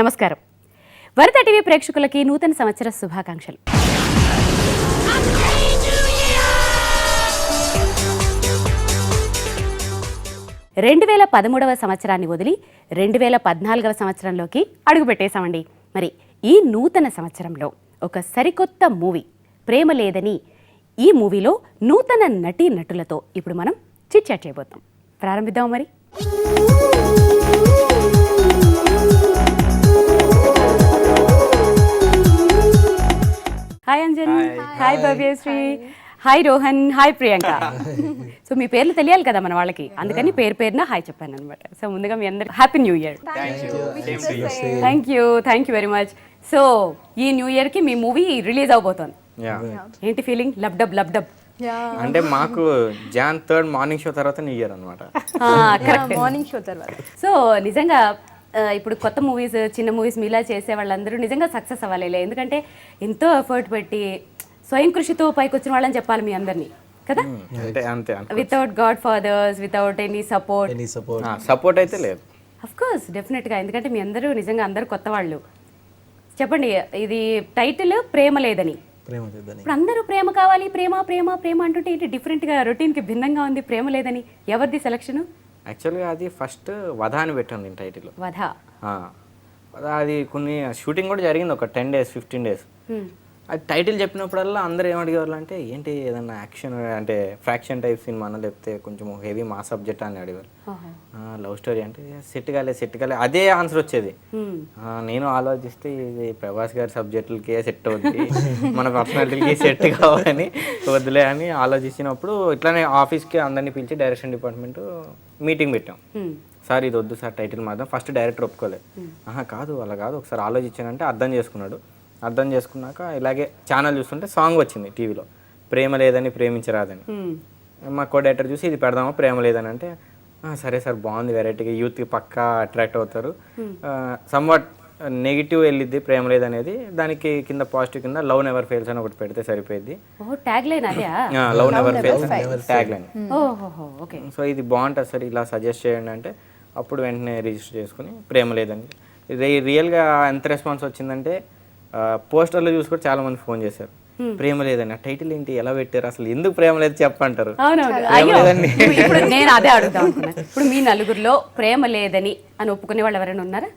నమస్కారం. వరద టీవీ ప్రేక్షకులకి నూతన సంవత్సర శుభాకాంక్షలు. రెండు 2013వ సంవత్సరాన్ని వదిలి 2014వ సంవత్సరంలోకి అడుగుపెట్టేశామండి. మరి ఈ నూతన సంవత్సరంలో ఒక సరికొత్త మూవీ ప్రేమ లేదని, ఈ మూవీలో నూతన నటీ నటులతో ఇప్పుడు మనం చిట్ చాట్ చేయబోతాం. ప్రారంభిద్దాం మరి. Hi Anjan, hi Bhavyasri, hi Rohan, hi Priyanka. So మీ పేర్లు తెలియాలి కదా మన వాళ్ళకి, అందుకని పేరున హాయ్ చెప్పాను అనమాట. సో ముందుగా మీ అందరికి happy new year. Thank you very much. So ఈ న్యూ ఇయర్ కి మీ మూవీ రిలీజ్ అవబోతోంది. ఏంటి ఫీలింగ్? లబ్డబ్ అంటే మాకు జాన్ 3rd మార్నింగ్ షో తర్వాత న్యూ ఇయర్ అనమాట. కరెక్ట్, మార్నింగ్ షో తర్వాత. సో నిజంగా ఇప్పుడు కొత్త మూవీస్, చిన్న మూవీస్ మీలా చేసే వాళ్ళందరూ నిజంగా సక్సెస్ అవ్వాలి. ఎందుకంటే ఎంతో ఎఫర్ట్ పెట్టి స్వయం కృషితో పైకి వచ్చిన వాళ్ళని చెప్పాలి మీ అందరినీ కదా. Without godfathers, without any support అయితే లేదు. అఫ్ కోర్స్, డెఫినెట్గా. ఎందుకంటే మీ అందరూ నిజంగా అందరూ కొత్త వాళ్ళు. చెప్పండి, ఇది టైటిల్ ప్రేమ లేదని. ఇప్పుడు అందరూ ప్రేమ కావాలి, ప్రేమ ప్రేమ ప్రేమ అంటుంటే ఏంటి డిఫరెంట్గా, రొటీన్కి భిన్నంగా ఉంది ప్రేమ లేదని. ఎవరిది సెలక్షన్? యాక్చువల్గా అది ఫస్ట్ వధ అని పెట్టింది టైటిల్. వధ. అది కొన్ని షూటింగ్ కూడా జరిగింది ఒక 10 days 15 days. అది టైటిల్ చెప్పినప్పుడల్లా అందరూ ఏమడిగేవాళ్ళు అంటే ఏంటి ఏదన్నా యాక్షన్ అంటే ఫ్రాక్షన్ టైప్ సినిమా అన్న, లేకపోతే కొంచెం హెవీ మా సబ్జెక్ట్ అని అడిగారు. లవ్ స్టోరీ అంటే సెట్ కాలే అదే ఆన్సర్ వచ్చేది. నేను ఆలోచిస్తే ఇది ప్రభాస్ గారి సబ్జెక్టులకే సెట్ అవుద్ది, మన పర్సనాలిటీకి సెట్ కావాలని వద్దులే అని ఆలోచించినప్పుడు ఇట్లానే ఆఫీస్కి అందరినీ పిలిచి డైరెక్షన్ డిపార్ట్మెంట్ మీటింగ్ పెట్టాం. సార్ ఇది వద్దు సార్, టైటిల్ మాత్రం. ఫస్ట్ డైరెక్టర్ ఒప్పుకోలేదు. కాదు అలా కాదు, ఒకసారి ఆలోచించానంటే అర్థం చేసుకున్నాడు. అర్థం చేసుకున్నాక ఇలాగే ఛానల్ చూస్తుంటే సాంగ్ వచ్చింది టీవీలో, ప్రేమ లేదని ప్రేమించరాదని. మా కో డైరెక్టర్ చూసి ఇది పెడదామా ప్రేమ లేదని అంటే, సరే సార్ బాగుంది, వెరైటీగా యూత్కి పక్కా అట్రాక్ట్ అవుతారు, సమ్వాట్ నెగిటివ్ వెళ్ళిద్ది ప్రేమ లేదనేది, దానికి కింద పాజిటివ్ కింద లవ్ నెవర్ ఫెయిల్స్ అని ఒకటి పెడితే సరిపోయింది. Love never fails tag line. So ఇది బాగుంటుంది సార్, ఇలా సజెస్ట్ చేయండి అంటే అప్పుడు వెంటనే రిజిస్టర్ చేసుకుని ప్రేమ లేదని. రియల్గా ఎంత రెస్పాన్స్ వచ్చిందంటే పోస్టర్లో చూసి కూడా చాలా మంది ఫోన్ చేశారు, ప్రేమ లేదని ఆ టైటిల్ ఏంటి, ఎలా పెట్టారు, అసలు ఎందుకు ప్రేమ లేదు చెప్పంటారు. నేను అదే అడుగుతాను అనుకున్నా. ఇప్పుడు మీ నలుగురిలో ప్రేమ లేదని అని ఒప్పుకునే వాళ్ళు ఎవరైనా ఉన్నారా?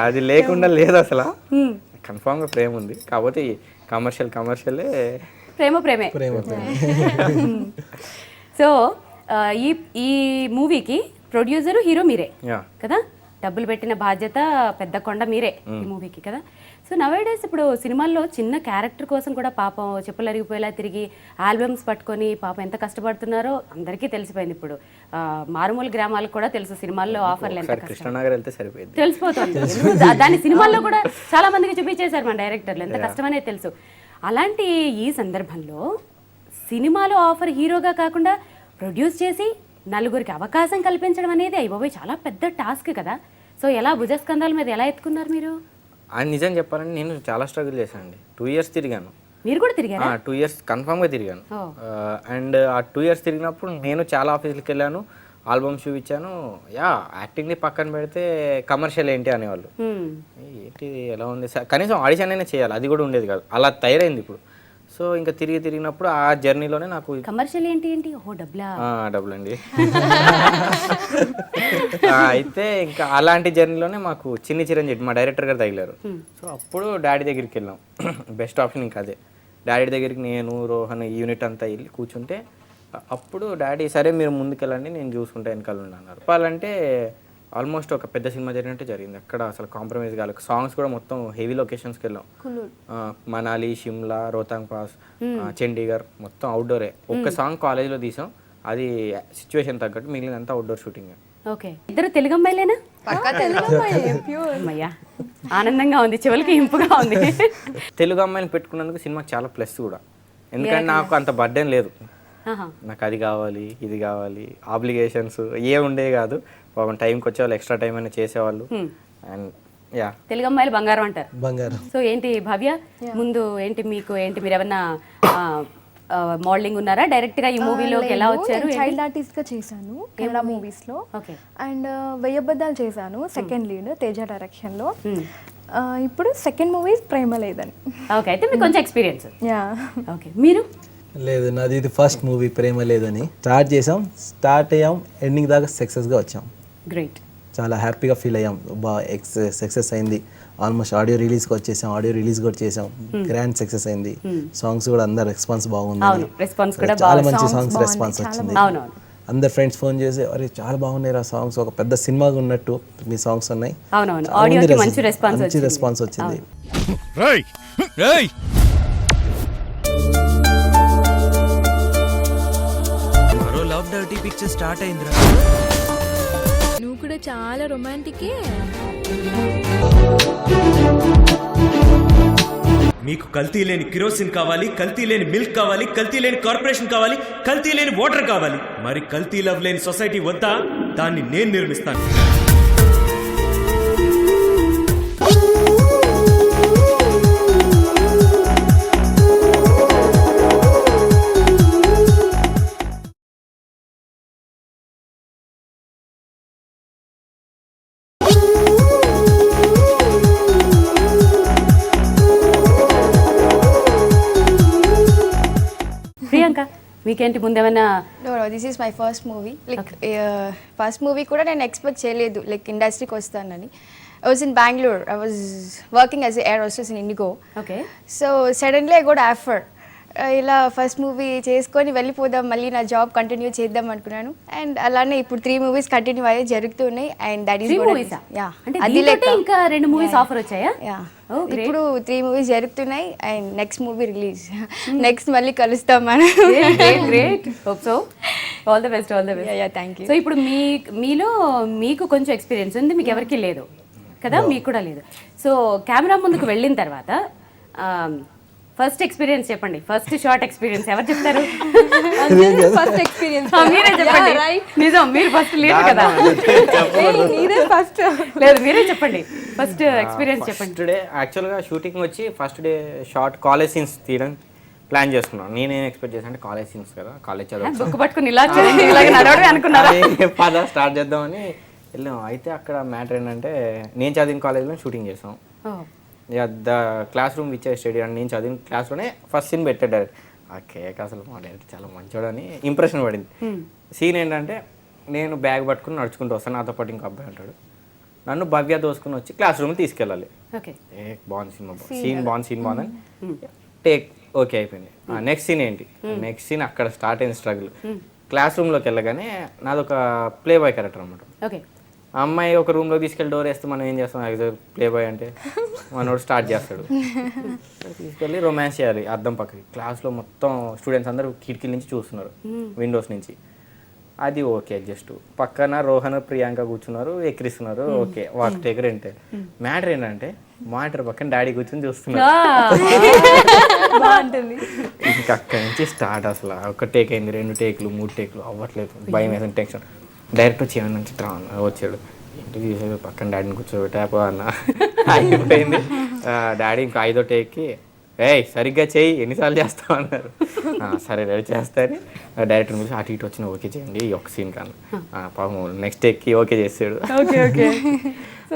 అది లేకుండా లేదు అసలు, కన్ఫామ్ గా ప్రేమ ఉంది. కాకపోతే కమర్షియలే ప్రేమే. సో ఈ మూవీకి ప్రొడ్యూసరు, హీరో మీరే కదా, డబ్బులు పెట్టిన బాధ్యత పెద్ద కొండ మీరే ఈ మూవీకి కదా. సో నవేడేస్ ఇప్పుడు సినిమాల్లో చిన్న క్యారెక్టర్ కోసం కూడా పాపం చెప్పులు అరిగిపోయేలా తిరిగి ఆల్బమ్స్ పట్టుకొని పాపం ఎంత కష్టపడుతున్నారో అందరికీ తెలిసిపోయింది. ఇప్పుడు మారుమూల గ్రామాలకు కూడా తెలుసు సినిమాల్లో ఆఫర్లు ఎంత తెలిసిపోతుంది. దాని సినిమాల్లో కూడా చాలా మందికి చూపించేశారు మన డైరెక్టర్లు, ఎంత కష్టమనేది తెలుసు. అలాంటి ఈ సందర్భంలో సినిమాలో ఆఫర్ హీరోగా కాకుండా ప్రొడ్యూస్ చేసి నలుగురికి అవకాశం కల్పించడం అనేది అయిపోయి చాలా పెద్ద టాస్క్ కదా. సో ఎలా భుజస్కంధాల మీద ఎలా ఎత్తుకున్నారు మీరు? అని నిజం చెప్పాలంటే నేను చాలా స్ట్రగుల్ చేశాను. 2 years తిరిగాను. మీరు కూడా తిరిగారా? 2 years కన్ఫామ్గా తిరిగాను. అండ్ ఆ 2 years తిరిగినప్పుడు నేను చాలా ఆఫీసులకు వెళ్ళాను, ఆల్బమ్స్ చూపించాను. యాక్టింగ్ని పక్కన పెడితే కమర్షియల్ ఏంటి అనేవాళ్ళు, ఏంటి ఎలా ఉంది సార్, కనీసం ఆడిషన్ అయినా చేయాలి, అది కూడా ఉండేది కాదు. అలా తయారైంది ఇప్పుడు. సో ఇంకా తిరిగినప్పుడు ఆ జర్నీలోనే నాకు కమర్షియల్ ఏంటి డబ్బులండి. అయితే ఇంకా అలాంటి జర్నీలోనే మాకు చిరంజీవి మా డైరెక్టర్ గారు తగిలారు. సో అప్పుడు డాడీ దగ్గరికి వెళ్ళాం. బెస్ట్ ఆప్షన్ ఇంకా అదే. డాడీ దగ్గరికి నేను, రోహన్, యూనిట్ అంతా వెళ్ళి కూర్చుంటే అప్పుడు డాడీ సరే మీరు ముందుకెళ్ళండి, నేను చూసుకుంటా వెనకాల అన్నారు. చెప్పాలంటే ఆల్మోస్ట్ ఒక పెద్ద సినిమా జరిగినట్టే జరిగింది. అక్కడ అసలు కాంప్రమైజ్ కాలేదు. సాంగ్స్ కూడా మొత్తం హెవీ లొకేషన్స్కి వెళ్ళాం. మనాలి, షిమ్లా, రోహతాంగ్ పాస్, చండీగఢ్ మొత్తం అవుట్డోరే. ఒక్క సాంగ్ కాలేజ్లో తీసాం, అది సిచ్యువేషన్ తగ్గట్టు, మిగిలినంతా అవుట్డోర్ షూటింగ్. ఓకే, ఇద్దరు తెలుగు అమ్మాయిలేనా? ఆనందంగా ఉంది, చెవులకి ఇంపుగా ఉంది. తెలుగు అమ్మాయిని పెట్టుకున్నందుకు సినిమాకి చాలా ప్లస్ కూడా, ఎందుకంటే నాకు అంత బర్డెన్ లేదు. నాకు అది కావాలి, ఇది కావాలి, ఆబ్లిగేషన్స్ ఏ ఉండే కాదు. పాపం టైంకి వచ్చేవాళ్ళు, ఎక్స్ట్రా టైం అయినా చేసేవాళ్ళు. అండ్ యా తెలుగు అమ్మాయిలు బంగారం అంటారు. బంగారం. సో ఏంటి భవ్య, ముందు ఏంటి మీరు ఏమన్నా మోడలింగ్ ఉన్నారా? డైరెక్ట్ గా ఈ మూవీలోకి ఎలా వచ్చారు? చైల్డ్ ఆర్టిస్ట్ గా చేశాను కన్నడ మూవీస్ లో. ఓకే. అండ్ వెయ్యబద్దాలు చేశాను సెకండ్ లీడ్ తేజ డైరెక్షన్ లో. ఇప్పుడు సెకండ్ మూవీ ప్రేమ లేదని. ఓకే, అయితే మీకు కొంచెం ఎక్స్పీరియన్స్. యా. ఓకే, మీరు? లేదు, నాది ఇది ఫస్ట్ మూవీ ప్రేమ లేదని. స్టార్ట్ చేసాం, స్టార్ట్ అయ్యాం, ఎండింగ్ దాకా సక్సెస్గా వచ్చాం. గ్రేట్. చాలా హ్యాపీగా ఫీల్ అయ్యాం. బాగా సక్సెస్ అయింది. ఆల్మోస్ట్ ఆడియో రిలీజ్కి వచ్చేసాం, ఆడియో రిలీజ్ కూడా చేసాం. గ్రాండ్ సక్సెస్ అయింది. సాంగ్స్ కూడా అందరు రెస్పాన్స్ బాగుంది. రెస్పాన్స్ కూడా చాలా మంచి సాంగ్స్ రెస్పాన్స్ వచ్చింది. అవునవును. అందరు ఫ్రెండ్స్ ఫోన్ చేసి అరే చాలా బాగున్నాయి ఆ సాంగ్స్, ఒక పెద్ద సినిమాగా ఉన్నట్టు మీ సాంగ్స్ ఉన్నాయి. అవునవును, ఆడియోకి మంచి రెస్పాన్స్ వచ్చింది. మరో లవ్ డర్టీ పిక్చర్ స్టార్ట్ అయిందిరా. నువ్వు కూడా చాలా రొమాంటికే. మీకు కల్తీ లేని కిరోసిన్ కావాలి, కల్తీ లేని మిల్క్ కావాలి, కల్తీ లేని కార్పొరేషన్ కావాలి, కల్తీ లేని వాటర్ కావాలి. మరి కల్తీ లవ్ లేని సొసైటీ వద్దా? దాన్ని నేను నిర్మిస్తాను. ప్రియాంక, మీకేంటి ముందేమన్నా? This is my first movie. Like first movie కూడా నేను ఎక్స్పెక్ట్ చేయలేదు లైక్ ఇండస్ట్రీకి వస్తానని. I was in Bangalore. I was working as an air hostess in Indigo. Okay. So suddenly I got offer. ఇలా ఫస్ట్ మూవీ చేసుకొని వెళ్ళిపోదాం, మళ్ళీ నా జాబ్ కంటిన్యూ చేద్దాం అనుకున్నాను. అండ్ అలానే ఇప్పుడు 3 మూవీస్ కంటిన్యూ అయ్యే జరుగుతున్నాయి. అండ్ దట్ ఈస్ యా, అది లేక ఇంకా 2 మూవీస్ ఆఫర్ వచ్చాయా? యా, ఇప్పుడు 3 మూవీస్ జరుగుతున్నాయి. And next movie release next మళ్ళీ కలుస్తాం మనం. Great, hope so. All the best. Yeah, thank you. So ఇప్పుడు మీలో మీకు కొంచెం ఎక్స్పీరియన్స్ ఉంది, మీకు ఎవరికి లేదు కదా? మీకు కూడా లేదు. సో కెమెరా ముందుకు వెళ్ళిన తర్వాత ఫస్ట్ ఎక్స్పీరియన్స్ చెప్పండి. ఫస్ట్ షార్ట్ ఎక్స్పీరియన్స్ ఎవరు చెప్తారు? ఫస్ట్ ఎక్స్పీరియన్స్ మీరే చెప్పండి. నిజం, మీరు ఫస్ట్ లేదు కదా? ఫస్ట్ లేదు, మీరే చెప్పండి. ఫస్ట్ ఎక్స్పీరియన్స్ చెప్పండి. ఫస్ట్ డే యాక్చువల్గా షూటింగ్ వచ్చి first day short college scenes తీయడం ప్లాన్ చేసుకున్నాను. నేనేం ఎక్స్పెక్ట్ చేశాను అంటే కాలేజ్ సీన్స్ కదా, కాలేజ్ చదువు బుక్ పట్టుకుని ఇలా నడవడమే అనుకున్నారా? పద స్టార్ట్ చేద్దామని వెళ్ళాం. అయితే అక్కడ మ్యాటర్ ఏంటంటే నేను చదివిన కాలేజ్లో షూటింగ్ చేసాం. ఇక క్లాస్ రూమ్ ఇచ్చే స్టేడియం నేను చదివిన క్లాస్లోనే ఫస్ట్ సీన్ పెట్టాడు డైరెక్ట్. ఆ కేక్ అసలు మా డైరెక్ట్ చాలా మంచోడు అని ఇంప్రెషన్ పడింది. సీన్ ఏంటంటే నేను బ్యాగ్ పట్టుకుని నడుచుకుంటూ వస్తాను, నాతో పాటు ఇంకో అబ్బాయి ఉంటాడు. నన్ను భవ్య దోసుకుని వచ్చి క్లాస్ రూమ్ తీసుకెళ్ళాలి. బాగుంది సినిమా, సీన్ బాగుందని టేక్ ఓకే అయిపోయింది. నెక్స్ట్ సీన్ ఏంటి? నెక్స్ట్ సీన్ అక్కడ స్టార్ట్ అయింది స్ట్రగుల్. క్లాస్ రూమ్లోకి వెళ్ళగానే నాదొక ప్లే బాయ్ క్యారెక్టర్ అనమాట. ఓకే. ఆ అమ్మాయి ఒక రూమ్లో తీసుకెళ్ళి డోర్ వేస్తే మనం ఏం చేస్తాం? ప్లే బాయ్ అంటే మనోడు స్టార్ట్ చేస్తాడు. తీసుకెళ్ళి రొమాన్స్ చేయాలి అద్దం పక్కకి. క్లాస్లో మొత్తం స్టూడెంట్స్ అందరూ కిటికీల నుంచి చూస్తున్నారు, విండోస్ నుంచి. అది ఓకే. జస్ట్ పక్కన రోహన్ ప్రియాంక కూర్చున్నారు, ఎక్కిరిస్తున్నారు. ఓకే, వాక్ టేకర్ ఏంటే మ్యాటర్ ఏంటంటే మానిటర్ పక్కన డాడీ కూర్చొని చూస్తున్నారు. ఇంకా అక్కడి నుంచి స్టార్ట్. అసలు ఒక టేక్ అయింది, 2 టేకులు 3 టేకులు అవ్వట్లేదు. భయం వేసిన టెన్షన్. డైరెక్ట్ వచ్చి ఏమన్నా నుంచి వచ్చాడు, ఇంటికి తీసేది పక్కన డాడీని కూర్చోబెట్టాపో అన్న అయిపోయింది. డాడీ ఇంకా 5వ టేక్కి ఏయ్ సరిగ్గా చెయ్యి, ఎన్నిసార్లు చేస్తావు అన్నారు. సరే రెడీ చేస్తారని డైరెక్టర్ గురించి అటు ఇటు వచ్చిన ఓకే చేయండి ఈ ఒక్క సీన్ కన్నా. పాపం నెక్స్ట్ టేక్కి ఓకే చేసాడు.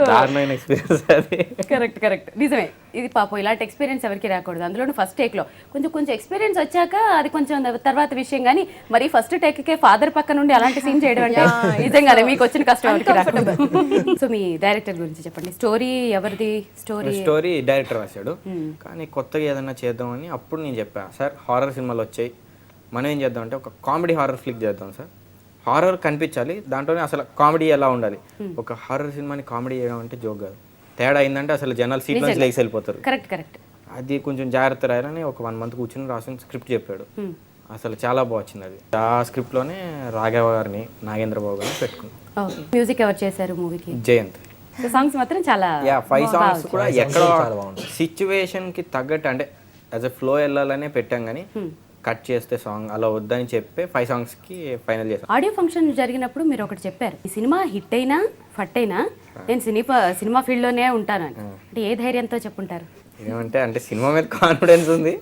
దారుణమైన ఎక్స్పీరియన్స్ అది. కరెక్ట్, నిజమే. ఇది పాపం ఇలాంటి ఎక్స్పీరియన్స్ ఎవరికి రాకూడదు. అందులోనూ ఫస్ట్ టేక్లో కొంచెం ఎక్స్పీరియన్స్ వచ్చాక అది కొంచెం తర్వాత విషయం. కానీ మరి ఫస్ట్ టేక్కే ఫాదర్ పక్క నుండి అలాంటి సీన్ చేయడం అంటే నిజంగానే మీకు వచ్చిన కష్టం ఎవరికి రాకూడదు. సో మీ డైరెక్టర్ గురించి చెప్పండి. స్టోరీ ఎవరిది? స్టోరీ డైరెక్టర్ రాశాడు, కానీ కొత్తగా ఏదైనా చేద్దామని అప్పుడు నేను చెప్పా, సార్ హారర్ సినిమాలు వచ్చాయి, మనం ఏం చేద్దాం అంటే ఒక కామెడీ హారర్ ఫ్లిక్ చేద్దాం సార్. హారర్ కనిపించాలి, దాంట్లోనే అసలు కామెడీ ఎలా ఉండాలి. ఒక హారర్ సినిమాని కామెడీ చేయడం అంటే జోక్ కాదు. తేడా అయిందంటే అసలు జనాలు సీట్ నుంచి లేచి వెళ్ళిపోతారు. కరెక్ట్. అది కొంచెం జాగ్రత్త రాయాలని ఒక 1 మంత్ కూర్చొని రాసిన స్క్రిప్ట్ చెప్పాడు. అసలు చాలా బాగా వచ్చింది అది. ఆ స్క్రిప్ట్లోనే రాఘవ గారిని, నాగేంద్రబాబు గారిని పెట్టుకున్నాం. మ్యూజిక్ ఎవరు చేశారు మూవీకి? జయంత్. సాంగ్స్ మాత్రం చాలా 5 సాంగ్స్ కూడా ఎక్కడ సిచ్యువేషన్కి తగ్గట్టు అంటే యాజ్ ఎ ఫ్లో వెళ్ళాలనే పెట్టాం. కానీ కట్ చేస్తే సాంగ్ అలా వద్దని చెప్పి 5 సాంగ్స్కి ఫైనల్ చేశాం. ఆడియో ఫంక్షన్ జరిగినప్పుడు మీరు ఒకటి చెప్పారు, ఈ సినిమా హిట్ అయినా ఫట్ అయినా నేను సినిమా ఫీల్డ్లోనే ఉంటానని అంటే ఏ ధైర్యంతో చెప్పుంటారు? ఏమంటే అంటే సినిమా మీద కాన్ఫిడెన్స్ ఉంది,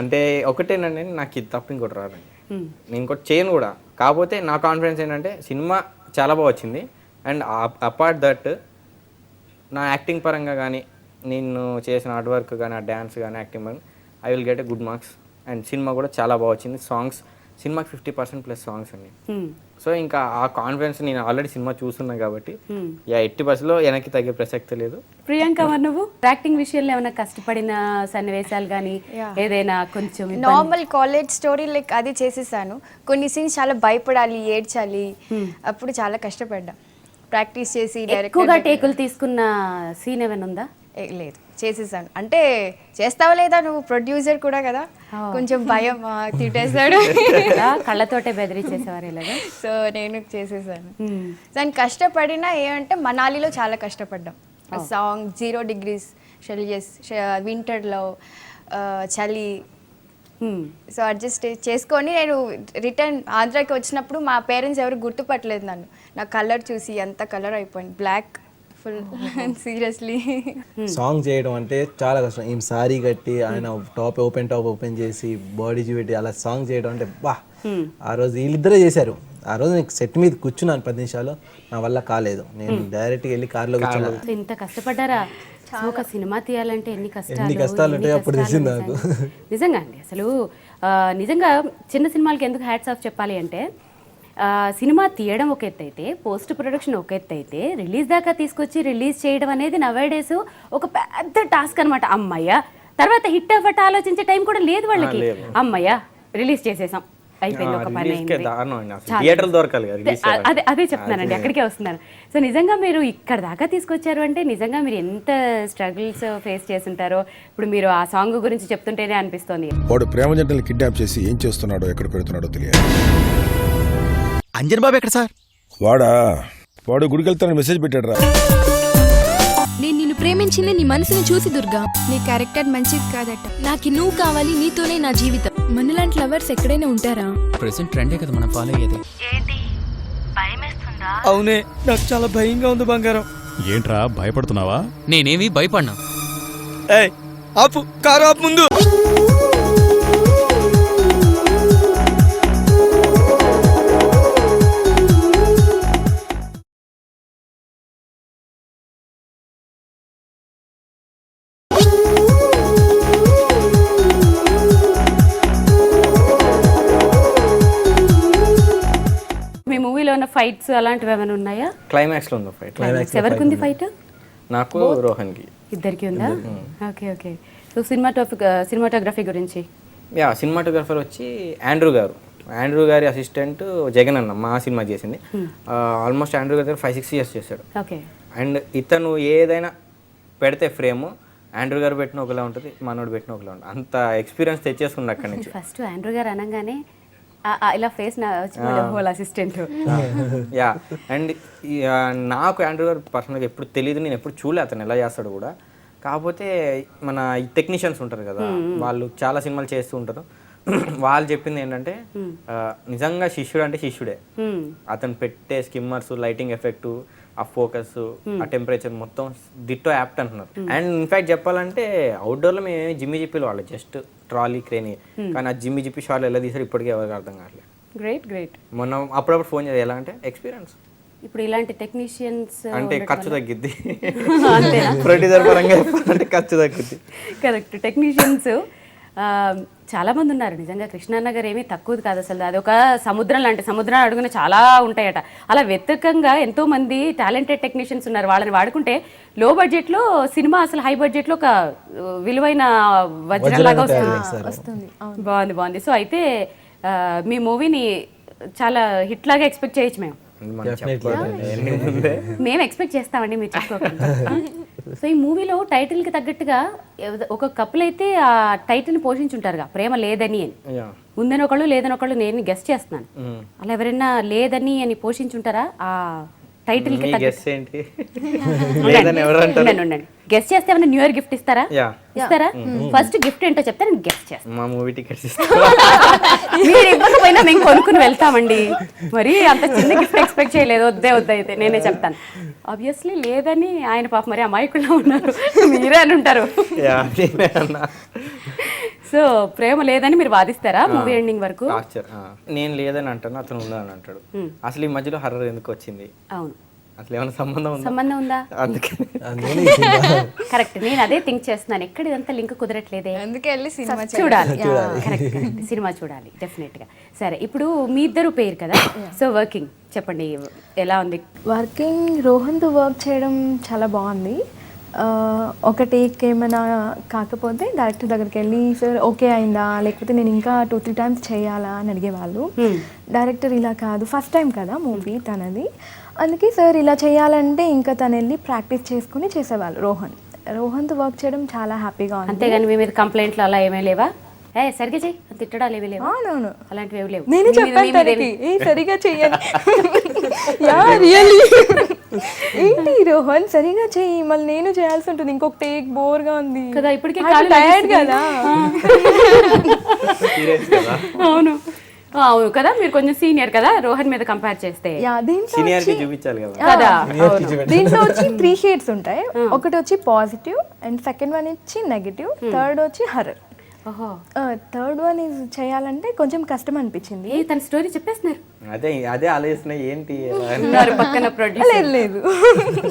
అంటే ఒకటేనండి, నాకు ఇది తప్ప ఇంకోటి రాదండి, నేను ఇంకోటి చేయను కూడా. కాకపోతే నా కాన్ఫిడెన్స్ ఏంటంటే సినిమా చాలా బాగా వచ్చింది, అండ్ అపార్ట్ దట్ నా యాక్టింగ్ పరంగా కానీ నేను చేసిన హార్డ్ వర్క్ కానీ ఆ డ్యాన్స్ కానీ యాక్టింగ్ కానీ I will get a good marks. And cinema కూడా చాలా బాగా వచ్చింది, సాంగ్స్ సినిమాకి 50% ప్లస్ సాంగ్స్ అండి. సో ఇంకా ఆ కాన్ఫిడెన్స్ నేను ఆల్రెడీ సినిమా చూస్తున్నా కాబట్టి 80%లో వెనక్కి తగ్గే ప్రసక్తి లేదు. ప్రియాంక, మరి నువ్వు యాక్టింగ్ విషయంలో ఏమైనా కష్టపడిన సన్నివేశాలు కానీ ఏదైనా కొంచెం నార్మల్ కాలేజ్ స్టోరీ లైక్ అది చేసేసాను. కొన్ని సీన్స్ చాలా భయపడాలి, ఏడ్చాలి, అప్పుడు చాలా కష్టపడ్డా ప్రాక్టీస్ చేసి. ఎక్కువగా టేకులు తీసుకున్న సీన్ ఏమైనా ఉందా? లేదు, చేసేసాను. అంటే చేస్తావా లేదా, నువ్వు ప్రొడ్యూసర్ కూడా కదా, కొంచెం భయం తిట్టేశాడు. కళ్ళతోటే బెదిరించేసేవారు ఇలాగా. సో నేను చేసేసాను. దాన్ని కష్టపడినా ఏమంటే మనాలిలో చాలా కష్టపడ్డాం. సాంగ్ 0 degrees సెల్సియస్ వింటర్లో చలి. సో అడ్జస్ట్ చేసుకొని నేను రిటర్న్ ఆంధ్రాకి వచ్చినప్పుడు మా పేరెంట్స్ ఎవరు గుర్తుపట్టలేదు నన్ను. నా కలర్ చూసి ఎంత కలర్ అయిపోయింది, బ్లాక్ ఫుల్. సీరియస్లీ సాంగ్ చేయడం అంటే చాలా కష్టం. ఈమె సారీ కట్టి ఆయన టాప్ ఓపెన్ చేసి బాడీ చూపెట్టి అలా సాంగ్ చేయడం అంటే బా. ఆ రోజు వీళ్ళిద్దరే చేశారు. ఆ రోజు నేను సెట్ మీద కూర్చున్నాను 10 నిమిషాలు, నా వల్ల కాలేదు. నేను డైరెక్ట్గా వెళ్ళి కార్లో కూర్చున్నాను. ఇంత కష్టపడ్డారా? ఒక సినిమా తీయాలంటే ఎన్ని కష్టాలు ఉంటాయి అప్పుడు తెలిసింది నాకు. నిజంగా అండి, అసలు నిజంగా చిన్న సినిమాలకి ఎందుకు హ్యాట్స్ ఆఫ్ చెప్పాలి అంటే, సినిమా తీయడం ఒక ఎత్తు అయితే, పోస్ట్ ప్రొడక్షన్ ఒక ఎత్తు అయితే, రిలీజ్ దాకా తీసుకొచ్చి రిలీజ్ చేయడం అనేది నవేడేస్ ఒక పెద్ద టాస్క్ అనమాట. అమ్మయ్య తర్వాత హిట్ అవ్వట ఆలోచించే టైం కూడా లేదు వాళ్ళకి. అమ్మయ్య రిలీజ్ చేసేసాం, అయిపోయింది, ఒక పని అదే చెప్తున్నానండి, అక్కడికే వస్తున్నాను. సో నిజంగా మీరు ఇక్కడ దాకా తీసుకొచ్చారు అంటే నిజంగా మీరు ఎంత స్ట్రగుల్స్ ఫేస్ చేస్తుంటారో ఇప్పుడు మీరు ఆ సాంగ్ గురించి చెప్తుంటేనే అనిపిస్తోంది. వాడు ప్రేమ జంటలు కిడ్నాప్ చేసి ఏం చేస్తున్నాడో ఎక్కడ పెడుతున్నాడో తెలియదు. అంజన్ బాబు ఎక్కడ సార్? వాడు గుడికి వెళ్తానని మెసేజ్ పెట్టాడు రా. నేను నిన్ను ప్రేమించింది నీ మనసుని చూసి దుర్గా. నీ క్యారెక్టర్ మంచిది కాదట. నాకు నువ్వు కావాలి, నీతోనే నా జీవితం. మనలాంటి లవర్స్ ఎక్కడైనా ఉంటారా? ప్రెసెంట్ ట్రెండే కదా మనం ఫాలో అయ్యేది. అవునే, నాకు చాలా భయంగా ఉంది బంగారం. ఏంట్రా భయపడుతున్నావా? నేనేమి భయపడినా. ఏయ్ ఆపు, కారు ఆపు ముందు. మీ మూవీలో ఉన్న ఫైట్స్ అలాంటివి ఏమైనా ఉన్నాయా? క్లైమాక్స్లో ఉంది ఫైట్. ఎవరికి ఉంది ఫైట్? నాకు రోహన్కి. ఇద్దరికి ఉందా? Okay okay. సో సినిమాటోగ్రఫీ గురించి? సినిమాటోగ్రఫర్ వచ్చి ఆండ్రూ గారి అసిస్టెంట్ జగన్ అన్న మా సినిమా చేసింది. ఆల్మోస్ట్ ఆండ్రూ గారి దగ్గర 5-6 years చేశాడు. ఓకే. అండ్ ఇతను ఏదైనా పెడితే ఫ్రేమ్ ఆండ్రూ గారు పెట్టిన ఒకలా ఉంటుంది, మనోడు పెట్టిన ఒకలా ఉంటుంది. అంత ఎక్స్పీరియన్స్ తెచ్చేసుకుంది అక్కడి నుంచి. ఫస్ట్ ఆండ్రూ గారు అనగానే ఇలా ఫేస్ హోల్ అసిస్టెంట్. అండ్ నాకు ఆండ్రూ గారు పర్సనల్గా ఎప్పుడు తెలియదు, నేను ఎప్పుడు చూడలే అతను ఎలా చేస్తాడు కూడా. కాకపోతే మన టెక్నీషియన్స్ ఉంటారు కదా, వాళ్ళు చాలా సినిమాలు చేస్తూ ఉంటారు. వాళ్ళు చెప్పింది ఏంటంటే నిజంగా శిష్యుడు అంటే శిష్యుడే. అతను పెట్టే స్కిమ్మర్స్, లైటింగ్ ఎఫెక్ట్, ఆ ఫోకస్, ఆ టెంపరేచర్ మొత్తం డిట్టో యాప్ట్ అంటున్నారు. అండ్ ఇన్ఫాక్ట్ చెప్పాలంటే అవుట్డోర్లో మేము జిమ్మి జిప్పిలు వాళ్ళు జస్ట్ ట్రాలీ క్రేన్, కానీ ఆ జిమ్మి జిప్పి షాట్లు ఎలా తీసారు ఇప్పటికీ ఎవరికి అర్థం కావట్లేదు. గ్రేట్. మొన్న అప్పుడప్పుడు ఫోన్ చేయాలి, ఎలా అంటే ఎక్స్పీరియన్స్. ఇప్పుడు ఇలాంటి టెక్నీషియన్స్ అంటే ఖర్చు తగ్గిద్ది, ప్రొడ్యూసర్ పరంగా చెప్పాలంటే ఖర్చు తగ్గిద్ది. కరెక్ట్. టెక్నీషియన్స్ చాలా మంది ఉన్నారు నిజంగా. కృష్ణానగర్ ఏమీ తక్కువది కాదు అసలు, అది ఒక సముద్రం లాంటి, సముద్రం అడుగున చాలా ఉంటాయట. అలా వెతకంగా ఎంతో మంది టాలెంటెడ్ టెక్నీషియన్స్ ఉన్నారు. వాళ్ళని వాడుకుంటే లో బడ్జెట్లో సినిమా అసలు హై బడ్జెట్లో ఒక విలువైన వజ్రంలాగా వస్తుంది. బాగుంది. సో అయితే మీ మూవీని చాలా హిట్ లాగా ఎక్స్పెక్ట్ చేయొచ్చు మేము ఎక్స్పెక్ట్ చేస్తామండి, మీరు చెప్పుకోకండి. సో ఈ మూవీలో టైటిల్కి తగ్గట్టుగా ఒక కపుల్ అయితే ఆ టైటిల్ని పోషించుంటారుగా, ప్రేమ లేదని అని. ఉందని ఒకళ్ళు లేదని ఒకళ్ళు, నేను గెస్ట్ చేస్తున్నాను. అలా ఎవరైనా లేదని అని పోషించుంటారా ఆ టైటిల్ కి మీ గెస్ ఏంటి లేదని ఎవరు అంటారు? గెస్ చేస్తే ఏమైనా న్యూ ఇయర్ గిఫ్ట్ ఇస్తారా? యా ఇస్తారా? ఫస్ట్ గిఫ్ట్ ఏంటో చెప్తే నేను గెస్ చేస్తాను. మా మూవీ టికెట్స్ మీరు ఇవ్వకపోయినా మేము కొనుక్కుని వెళ్తామండి. మరి అంత చిన్న గిఫ్ట్ ఎక్స్పెక్ట్ చేయలేదు. వద్దే అయితే నేనే చెప్తాను. ఆబ్వియస్లీ లేదని ఆయన పాప మరి అమాయకుల్లో ఉన్నారు, మీరే అని ఉంటారు. సో ప్రేమ లేదని మీరు వాదిస్తారా మూవీ ఎండింగ్ వరకు? నేను లేదని అంటాను, అతను ఉందని అంటాడు. అసలు ఈ మధ్యలో హర్రర్ ఎందుకు వచ్చింది? అవును, అసలు ఏమైనా సంబంధం ఉందా? అందుకే కరెక్ట్, నేను అదే థింక్ చేస్తున్నాను. ఎక్కడ ఇదంతా లింక్ కుదరట్లేదే, అందుకే వెళ్ళి సినిమా చూడాలి. కరెక్ట్, సినిమా చూడాలి డెఫినెట్ గా. సరే, ఇప్పుడు మీ ఇద్దరు పేరు కదా, సో వర్కింగ్ చెప్పండి ఎలా ఉంది? వర్కింగ్ రోహన్తో వర్క్ చేయడం చాలా బాగుంది. ఒక టేక్ ఏమైనా కాకపోతే డైరెక్టర్ దగ్గరికి వెళ్ళి సార్ ఓకే అయిందా, లేకపోతే నేను ఇంకా 2-3 టైమ్స్ చేయాలా అని అడిగేవాళ్ళు. డైరెక్టర్ ఇలా కాదు, ఫస్ట్ టైం కదా మూవీ తనది, అందుకే సార్ ఇలా చేయాలంటే ఇంకా తను వెళ్ళి ప్రాక్టీస్ చేసుకుని చేసేవాళ్ళు. రోహన్తో వర్క్ చేయడం చాలా హ్యాపీగా ఉంది. అంతేగాని మీ మీద కంప్లైంట్లు అలా ఏమీ లేవా? సరిగా చెయ్యి, తిట్టడాలు ఏవి లేవు? అవునవును, అలాంటివి ఏవి లేవు. నేనే చెప్పాను తనకి, సరిగా చెయ్యని. ఏంటి రోహన్ సరిగా చెయ్యి, మళ్ళీ నేను చేయాల్సి ఉంటుంది, ఇంకొక టేక్ బోర్గా ఉంది కదా, ఇప్పటికే టైర్డ్ కదా. అవును అవును కదా, మీరు కొంచెం సీనియర్ కదా రోహన్ మీద కంపేర్ చేస్తే. సీనియారిటీ చూపించాలి కదా. దీంట్లో వచ్చి 3 షేడ్స్ ఉంటాయి. ఒకటి వచ్చి పాజిటివ్, అండ్ సెకండ్ వన్ వచ్చి నెగిటివ్, థర్డ్ వచ్చి హర్రర్. థర్డ్ వన్ చేయాలంటే కొంచెం కష్టం అనిపించింది. తన స్టోరీ చెప్పేస్తున్నారు. అదే ఆలోచన ఏంటి పక్కన ప్రొడ్యూసర్ లేదు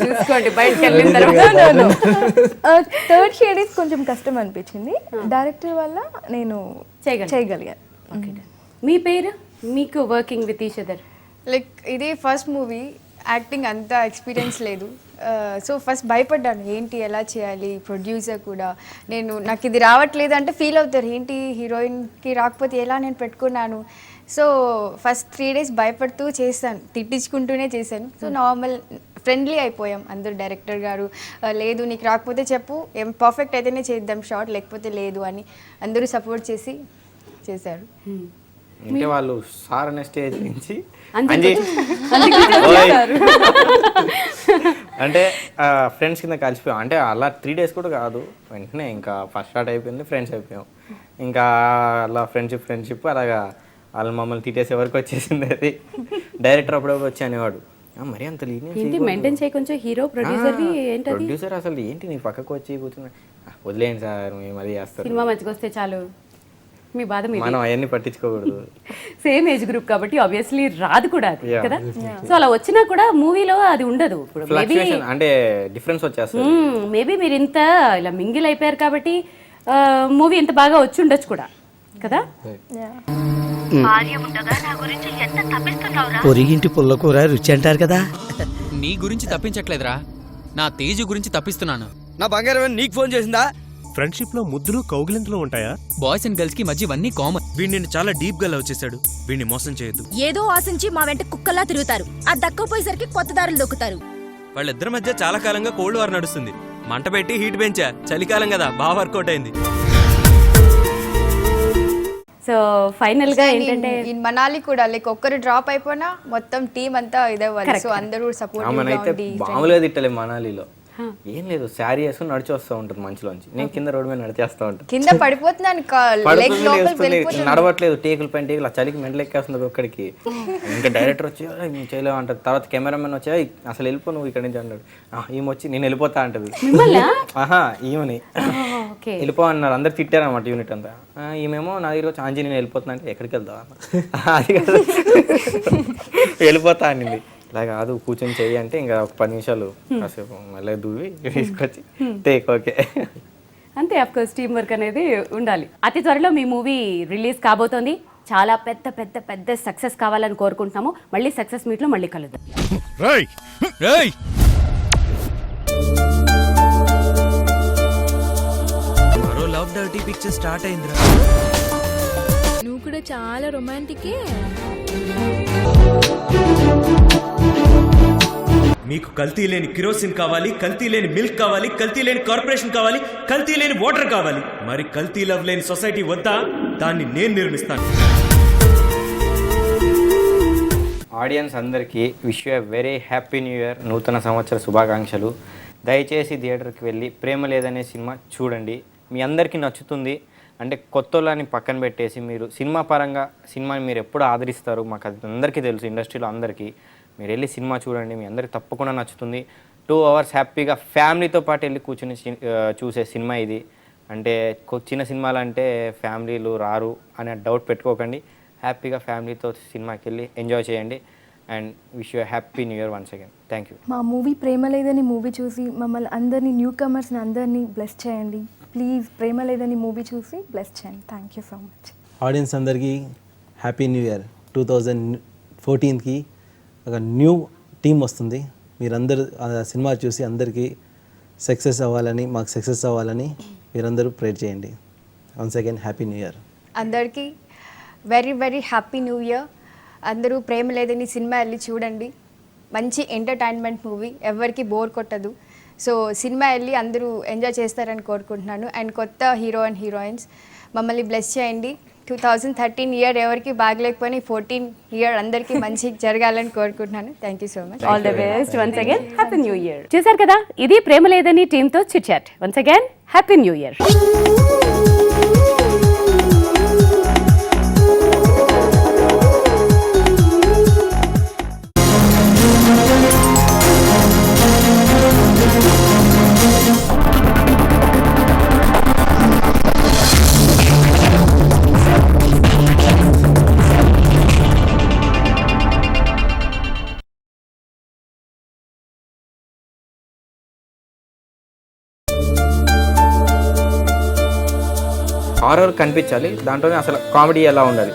చూసుకోండి బయటకు వెళ్ళిన తర్వాత. థర్డ్ షేడ్ కొంచెం కష్టం అనిపించింది. డైరెక్టర్ వల్ల నేను చేయగలిగాను. మీ పేరు, మీకు working with each other? Like ఇది ఫస్ట్ మూవీ, యాక్టింగ్ అంతా ఎక్స్పీరియన్స్ లేదు. సో ఫస్ట్ భయపడ్డాను, ఏంటి ఎలా చేయాలి. ప్రొడ్యూసర్ కూడా నాకు ఇది రావట్లేదు అంటే ఫీల్ అవుతారు, ఏంటి హీరోయిన్కి రాకపోతే ఎలా నేను పెట్టుకున్నాను. సో ఫస్ట్ 3 days భయపడుతూ చేశాను, తిట్టించుకుంటూనే చేశాను. సో నార్మల్ ఫ్రెండ్లీ అయిపోయాం అందరు. డైరెక్టర్ గారు లేదు నీకు రాకపోతే చెప్పు, ఏం పర్ఫెక్ట్ అయితేనే చేద్దాం షార్ట్, లేకపోతే లేదు అని అందరూ సపోర్ట్ చేసి చేశారు. అంటే వాళ్ళు సార్ అనే స్టేజ్ నుంచి అంటే ఫ్రెండ్స్ కింద కలిసిపోయాం. అంటే అలా 3 days కూడా కాదు, వెంటనే ఇంకా ఫస్ట్ స్టార్ట్ అయిపోయింది, ఫ్రెండ్స్ అయిపోయాం. ఇంకా అలా ఫ్రెండ్షిప్ అలాగా వాళ్ళు మమ్మల్ని తిట్టేసే వరకు వచ్చేసింది. అది డైరెక్టర్ అప్పుడప్పుడు వచ్చి అనేవాడు, మరి అంత ప్రొడ్యూసర్ అసలు ఏంటి నీ పక్కకు వచ్చి కూర్చున్నా, వదిలేయండి సార్ మేము అది చేస్తారు, సినిమా మంచిగా వస్తే చాలు, మీ బాధ మనం అవన్నీ పట్టించుకోకూడదు. సేమ్ ఏజ్ గ్రూప్ కాబట్టి ఆబ్వియస్లీ రాదు కూడా అది కదా. సో అలా వచ్చినా కూడా మూవీలో అది ఉండదు. ఇప్పుడు అంటే డిఫరెన్స్ వచ్చేస్తుంది. మేబీ మీరు ఇంత ఇలా మింగిల్ అయిపోయారు కాబట్టి మూవీ ఇంత బాగా వచ్చి ఉండొచ్చు కూడా కదా. పొరిగింటి పుల్లకూర రుచి అంటారు కదా. నీ గురించి తప్పించట్లేదురా, నా తేజు గురించి తప్పిస్తున్నాను. నా బంగారం నీకు ఫోన్ చేసిందా? ఫ్రెండ్షిప్ లో ముద్దులు కౌగిలింతలు ఉంటాయా? బాయ్స్ అండ్ గర్ల్స్ కి మధ్య ఇవన్నీ కామన్. వీడిని చాలా డీప్ గా లవ్ చేశాడు, వీడిని మోసం చేయొద్దు. ఏదో ఆశించి మా వెంట కుక్కలా తిరుగుతారు, ఆ దక్కపోయేసరికి కొత్త దారులు దొక్కుతారు. వాళ్ళిద్దరి మధ్య చాలా కాలంగా కోల్డ్ వార్ నడుస్తుంది. మంట పెట్టి హీట్ పెంచా, చలికాలం కదా బాగా వర్కౌట్ అయింది. సో ఫైనల్ గా ఏంటంటే మనాలి కూడా లైక్ ఒక్కరు డ్రాప్ అయిపోయినా మొత్తం టీం అంతా ఇదవ్వాలి. సో అందరూ సపోర్ట్. మామూలుగా తిట్టలే మనాలిలో, ఏం లేదు శారీ వేసుకుని నడిచి వస్తూ ఉంటుంది మంచులోంచి, నేను కింద రోడ్డు మీద నడిచేస్తా ఉంటాను, కింద పడిపోతున్నాను, నడవట్లేదు, టేకుల పైన టేకులు, ఆ చలికి మెంటలు ఎక్కేస్తుంది ఒక్కడికి. ఇంకా డైరెక్టర్ వచ్చి చేయలేవు అంటారు, తర్వాత కెమెరామెన్ వచ్చి అసలు వెళ్ళిపో నువ్వు ఇక్కడ నుంచి అన్నాడు. ఈమె వచ్చి నేను వెళ్ళిపోతా అంటది. ఈమెని వెళ్ళిపో అన్నారు, అందరు తిట్టారు అన్నమాట యూనిట్ అంతా. ఈమెమో నా దగ్గర వచ్చి ఆంజీ నేను వెళ్ళిపోతున్నా అంటే ఎక్కడికి వెళ్తావా, అది వెళ్ళిపోతా అనింది. ఇలా కాదు కూర్చొని చెయ్యి అంటే ఇంకా ఒక 10 నిమిషాలు కాసేపు మళ్ళీ దూవి తీసుకొచ్చి టేక్ ఓకే. అంతే, ఆఫ్ కోర్స్ టీమ్ వర్క్ అనేది ఉండాలి. అతి త్వరలో మీ మూవీ రిలీజ్ కాబోతోంది. చాలా పెద్ద పెద్ద పెద్ద సక్సెస్ కావాలని కోరుకుంటున్నాము. మళ్ళీ సక్సెస్ మీట్ లో మళ్ళీ కలుద్దాం. మరో లవ్ డర్టీ పిక్చర్ స్టార్ట్ అయిందిరా. నువ్వు కూడా చాలా రొమాంటికే. మీకు కల్తీ లేని కిరోసిన్ కావాలి, కల్తీ లేని మిల్క్ కావాలి, కల్తీ లేని కార్పొరేషన్ కావాలి, కల్తీ లేని వాటర్ కావాలి. మరి కల్తీ లవ్ లేని సొసైటీ వద్దా? దాన్ని నేను నిర్మిస్తాను. ఆడియన్స్ అందరికీ wish you very happy new year, నూతన సంవత్సర శుభాకాంక్షలు. దయచేసి థియేటర్కి వెళ్ళి ప్రేమ లేదనే సినిమా చూడండి, మీ అందరికీ నచ్చుతుంది. అంటే కొత్తోళ్ళని పక్కన పెట్టేసి మీరు సినిమా పరంగా సినిమాని మీరు ఎప్పుడు ఆదరిస్తారు మాకు అది అందరికీ తెలుసు, ఇండస్ట్రీలో అందరికీ. మీరు వెళ్ళి సినిమా చూడండి, మీ అందరికీ తప్పకుండా నచ్చుతుంది. 2 hours హ్యాపీగా ఫ్యామిలీతో పాటు వెళ్ళి కూర్చుని చూసే సినిమా ఇది. అంటే చిన్న సినిమాలు అంటే ఫ్యామిలీలు రారు అనే డౌట్ పెట్టుకోకండి. హ్యాపీగా ఫ్యామిలీతో సినిమాకి వెళ్ళి ఎంజాయ్ చేయండి. And wish you happy new year once again. Thank you. మా మూవీ ప్రేమ లేదని మూవీ చూసి మమ్మల్ని అందరినీ న్యూ కమర్స్ని అందరినీ బ్లెస్ చేయండి ప్లీజ్. ప్రేమ లేదని మూవీ చూసి బ్లెస్ చేయండి. Thank you so much. Audience అందరికీ హ్యాపీ న్యూ ఇయర్. 2014కి ఒక న్యూ టీం వస్తుంది. మీరందరూ ఆ సినిమా చూసి అందరికీ సక్సెస్ అవ్వాలని, మాకు సక్సెస్ అవ్వాలని మీరందరూ ప్రేర్ చేయండి. Once again happy new year. అందరికీ very very happy new year. అందరూ ప్రేమ లేదని సినిమా వెళ్ళి చూడండి. మంచి ఎంటర్టైన్మెంట్ మూవీ, ఎవరికి బోర్ కొట్టదు. సో సినిమా వెళ్ళి అందరూ ఎంజాయ్ చేస్తారని కోరుకుంటున్నాను. అండ్ కొత్త హీరో అండ్ హీరోయిన్స్ మమ్మల్ని బ్లెస్ చేయండి. 2013 ఇయర్ ఎవరికి బాగలేకపోయినా 14 ఇయర్ అందరికీ మంచి జరగాలని కోరుకుంటున్నాను. Thank you so much. All the best once again. Happy new year. చూసారు కదా, ఇది ప్రేమ లేదని టీంతో chit chat. Once again happy new year. Horror కనిపించాలి, దాంట్లోనే అసలు కామెడీ ఎలా ఉండాలి.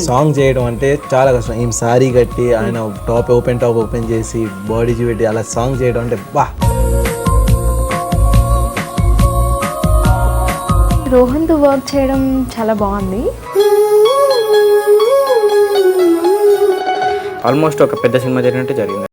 సాంగ్ చేయడం అంటే చాలా కష్టం. ఈమె సారీ కట్టి ఆయన టాప్ ఓపెన్ చేసి బాడీ చూపెట్టి అలా సాంగ్ చేయడం అంటే బా. రోహన్తో వర్క్ చేయడం చాలా బాగుంది. ఆల్మోస్ట్ ఒక పెద్ద సినిమా జరిగినట్టు జరిగింది.